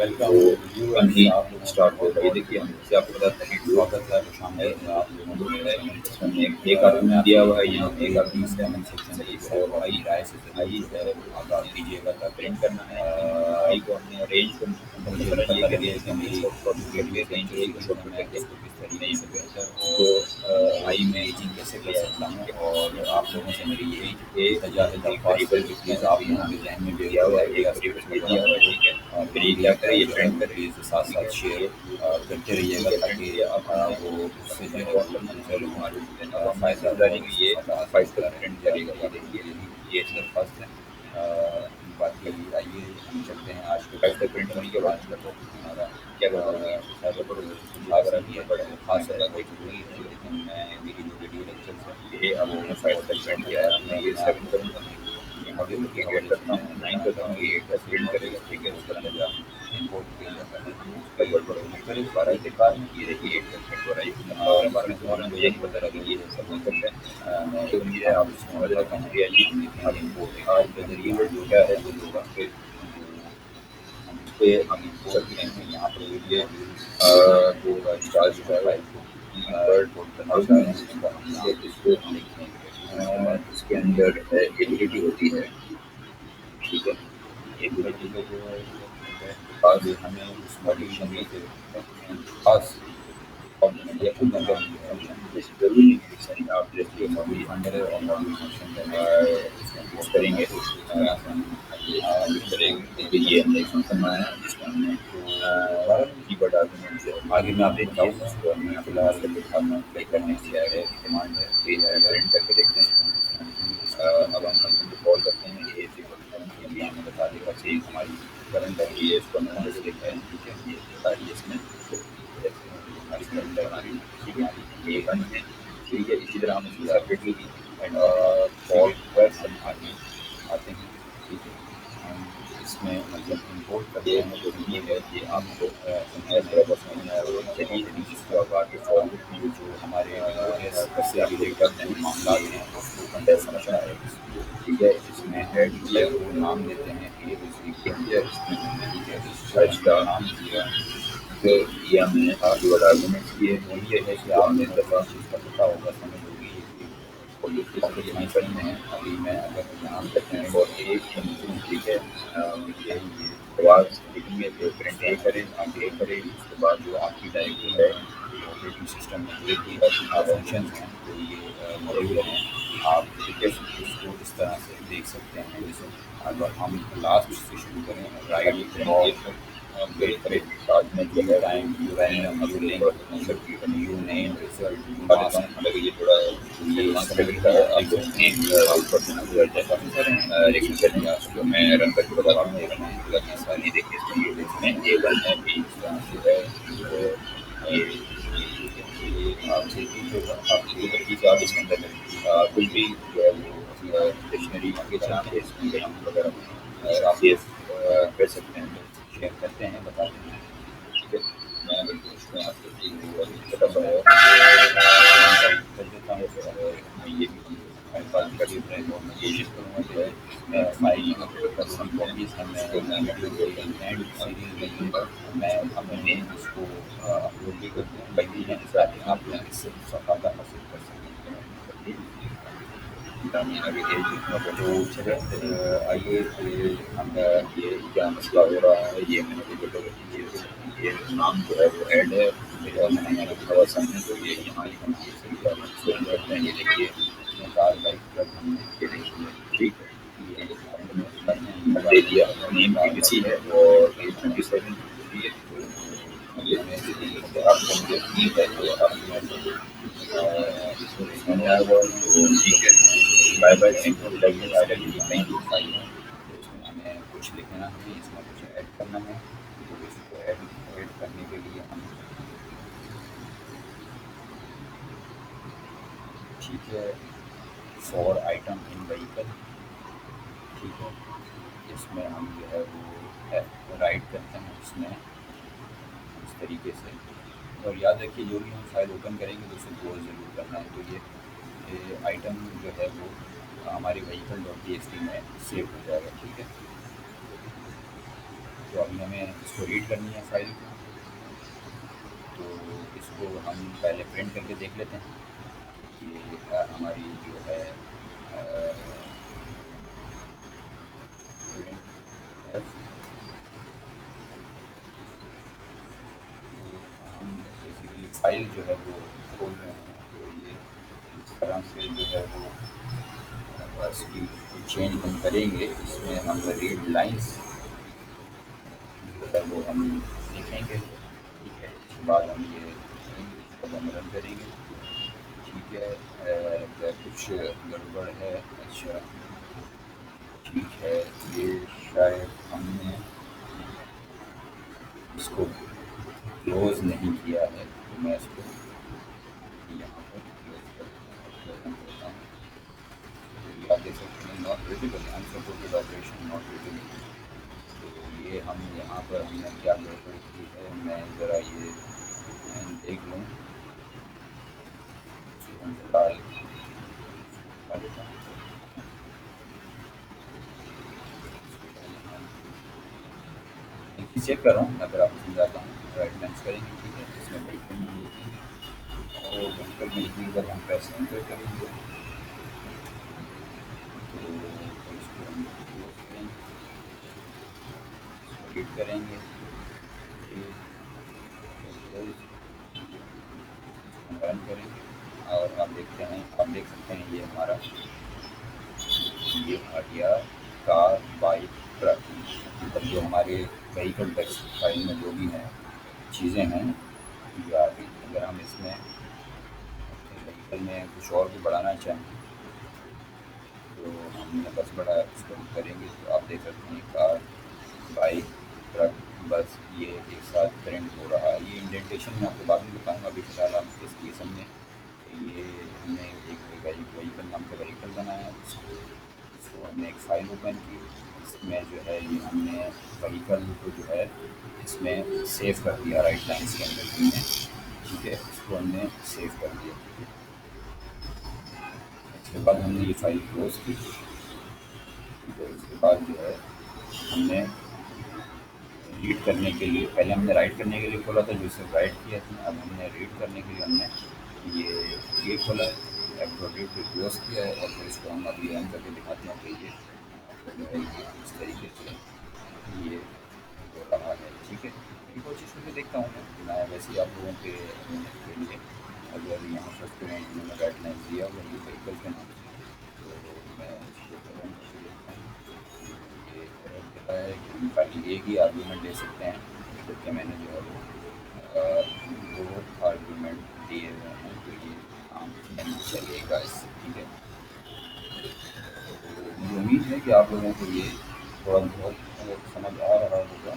कल ही स्टार्ट होगा। ये देखिए, हम जैसे आपको बताते हैं कि स्वागत है, शामिल है आप लोगों को मेरा इसमें एक आदमी दिया हुआ है, यहाँ पे एक आदमी से कमेंट सेक्शन सही से और आई राय से आई जो है वो आगाह कीजिएगा था प्रिंट करना है। आई को हमने अरेंज करना है, मुझे पता ये करिए कि हम शॉर्ट शॉर्ट के लिए अरेंज एक शॉर्ट करेंगे इसको किस तरीके से बेहतर तो आई में एजिंग कैसे कर सकता हूँ और आप लोगों से मेरी यही इल्तजा है वेरिएबल की प्लीज़ आप यहाँ पे जहन में दिया हुआ है एक वेरिएबल दिया हुआ है, ठीक है। फिर ये क्या करें, ये ट्रेंड कर प्लीज़ साथ साथ शेयर करते रहिएगा ताकि वो उससे जो है वो यूज़र को फ़ायदा जानेंगे। ये 5 तक ट्रेंड करेगा। ये देखिए ये इसका फर्स्ट है। बाकी आइए हम चलते हैं आज के 5 तक प्रिंट होने के बाद तो हमारा क्या अगर ये बड़ा खास है लेकिन मैं मेरी जो वीडियो लेक्चर्स है ये अब मैंने 5 तक प्रिंट किया है। मैं ये 7 करूँगा, यहाँ पे मुझे 8 करता हूँ, 9 करता हूँ, ये 8 तक प्रिंट करेगा, ठीक है। उसके अंदर जब इम्पोर्ट किया जाता है उसका गड़बड़ होने पर 12 के बाद ये देखिए 8 तक प्रिंट हो रहा है और 12 के बाद मुझे यही पता लगा कि ये सब हो सकता है। तो उम्मीद है आप इसमें समझ रखा हूँ। अब इम्पोर्ट आज के जरिए जो क्या है वो लोग आपके पे हम चलते हैं। यहाँ पर ये जो चार्ज जो है इसको इसके अंदर एबिलिटी होती है, ठीक है। एबिलिटी का जो है खास हमें उस मॉडिफिकेशन में खास ज़रूरी नहीं है सही आप जैसे मॉडल अंडर और मॉडल यूज़ करेंगे तो यूज़ करेंगे। तो ये हमने एक फंक्शन बनाया जिसमें हमने कीवर्ड आर्गुमेंट से आगे मैं आपको बताऊँगा उसको हमने फिलहाल अप्लाई करने की है कमांड है पेज है प्रिंट करके देखते हैं। अब हम फंक्शन को कॉल करते हैं ये भी हमें बता देगा चेंज हमारी करंट है ये इसको हमने जैसे देखा है, ठीक है। ये बता दिए इसमें हमारी करंट है, ठीक है। ये बन है, ठीक है। इसी तरह हम इसको सेपरेटली एंड कॉल कर आगे आते हैं, ठीक है। हम इसमें मतलब इम्पोर्ट करते हैं जो ये है ये आपको समझ में आया चलिए जिसको अब आगे फॉरवर्ड जो हमारे से रिलेटेड जो मामला हैं उसको कंटेस्ट समझना है, ठीक है। इसमें हेड दिया वो नाम देते हैं ए दिया इसमें इसका नाम दिया तो ये हमने कीवर्ड आर्गुमेंट्स किए। वो ये है कि आपने दफ़ा चीज़ का पता होगा समझ होगी और ये किस तरीके से करने हैं। अभी मैं अगर यहाँ तक हैं और एक ठीक है ये आवाज़ लिखेंगे तो प्रिंट ए करें आगे ए करें उसके बाद जो आपकी डायरेक्टरी है ऑपरेटिंग सिस्टम में जो भी फंक्शन हैं तो ये मॉड्यूलर हैं। आप ठीक है इसको इस तरह से देख सकते हैं। जैसे अगर हम लास्ट से शुरू करें राइट और बाद में जो है time you random you link you name result you mask मतलब ये थोड़ा ये लगता है आप लोग नेम लेकिन चलिए जो मैं रन करके बता रहा हूँ सारी देखिए इसमें ए वन है बी जो है ये आपसे जो आपकी चार्ज इसके अंदर कुछ भी जो है वो डिक्शनरी के चार्ज इसमें हम वगैरह आप ये कर सकते हैं शेयर करते हैं बताते हैं, ठीक है। मैं बिल्कुल इसमें आपको छोटा सा कर देता हूँ मैं ये भी मेरे पास का भी है और मैं कोशिश करूँगा जो है फाइल कॉपीज़ है मैं वीडियो एंड सीरीज मैं अपने उसको अपलोड भी करते हैं बल्कि मैं ताकि आप लोग इससे फ़ायदा हासिल कर सकें। आगे तो चलिए आइए हम ये क्या मसला हो रहा है ये मैंने ये नाम जो है वो ऐड है मेरा मैंने रखा हुआ सामने तो ये यहाँ करते हैं। ये देखिए ठीक है ये हमने दे दिया नेम BBC है और ये 27 है तो ये आपको मुझे उम्मीद है कि आप समझ आया हुआ तो ठीक है। Bye bye thank you thank you file है तो इसमें हमें कुछ लिखना है इसमें कुछ ऐड करना है तो इसको ऐड करने के लिए हम ठीक है फॉर आइटम इन व्हीकल, ठीक है। इसमें हम जो है वो राइट करते हैं इसमें इस तरीके से और याद रखिए जो भी हम फाइल ओपन करेंगे तो उसे क्लोज ज़रूर करना है। तो ये आइटम जो है वो हमारे व्हीकल.txt में सेव हो जाएगा, ठीक है। तो अभी हमें इसको रीड करनी है फाइल को। तो इसको हम पहले प्रिंट करके देख लेते हैं कि हमारी जो है प्रिंट हम बेसिकली फाइल जो है वो खोल रहे हैं। तो ये इस तरह से जो है वो इसकी चेंज हम करेंगे। इसमें हम रीड लाइंस जो है वो हम लिखेंगे। ठीक है, उसके बाद हम ये इसको हम रन करेंगे। ठीक है, अगर कुछ गड़बड़ है, अच्छा ठीक है, ये शायद हमने इसको क्लोज़ नहीं किया है, तो मैं इसको यहाँ पर क्लोज़ करता हूँ। तो ये आप देख सकते हैं not visible, unsupported operation not visible. तो ये हम यहाँ पर हमने क्या गड़बड़ की है, मैं ज़रा ये देख लूँ। इसको हम फिलहाल हटा देता हूँ। चेक कर रहा हूँ, अगर आपको समझाता हूँ। राइट लाइन्स करेंगे, ठीक है, इसमें वेहीकल में और वेहीकल में जब हम प्रेस एंटर करेंगे तो इसको हम क्लोज करेंगे, एडिट करेंगे, रन करेंगे और आप देखते हैं, आप देख सकते हैं ये हमारा ये आ गया कार, बाइक, ट्रक। मतलब जो हमारे व्हीकल टेक्स्ट फाइल में जो भी हैं चीज़ें हैं ये आ गई। अगर हम इसमें व्हीकल में कुछ और भी बढ़ाना चाहें तो हमने बस बढ़ा इसको हम करेंगे। तो आप देख सकते हैं कार, बाइक, ट्रक, बस ये एक साथ प्रिंट हो रहा है। ये इंडेंटेशन मैं आपको बाद में बताऊँगा, अभी फ़िलहाल आप इसके लिए समझें। ये हमने एक व्हीकल नाम का व्हीकल बनाया, इसको हमने एक फ़ाइल ओपन की। इसमें जो है ये हमने व्हीकल को जो है इसमें सेव कर दिया राइट लाइन्स के अंदर हमने। ठीक है, इसको हमने सेव कर दिया। इसके बाद हमने ये फ़ाइल क्लोज़ की। ठीक है, उसके बाद जो है हमने रीड करने के लिए, पहले हमने राइट करने के लिए खोला था, जो सिर्फ राइट किया था। अब हमने रीड करने के लिए हमने ये खोला है, एप्रोडेट को क्लोज किया है और फिर इसको हम अभी रन करके दिखाते हैं कि ये जो है ये इस तरीके से ये हो रहा है। ठीक है, ये कोशिश करके देखता हूँ मैं वैसे ही आप लोगों के लिए। अगर यहाँ फर्स्ट में मैंने राइट लाइन दिया हुआ ये व्हीकल के नाम से, तो मैं इसको रन करके देखता हूँ। ये कहता है कि खाली एक ही आर्गूमेंट दे सकते हैं, जबकि मैंने जो है वो 2 आर्गूमेंट दिए हुए हैं। तो ये काम नहीं चलेगा इससे। ठीक है, तो मुझे उम्मीद है कि आप लोगों को ये थोड़ा बहुत समझ आ रहा होगा।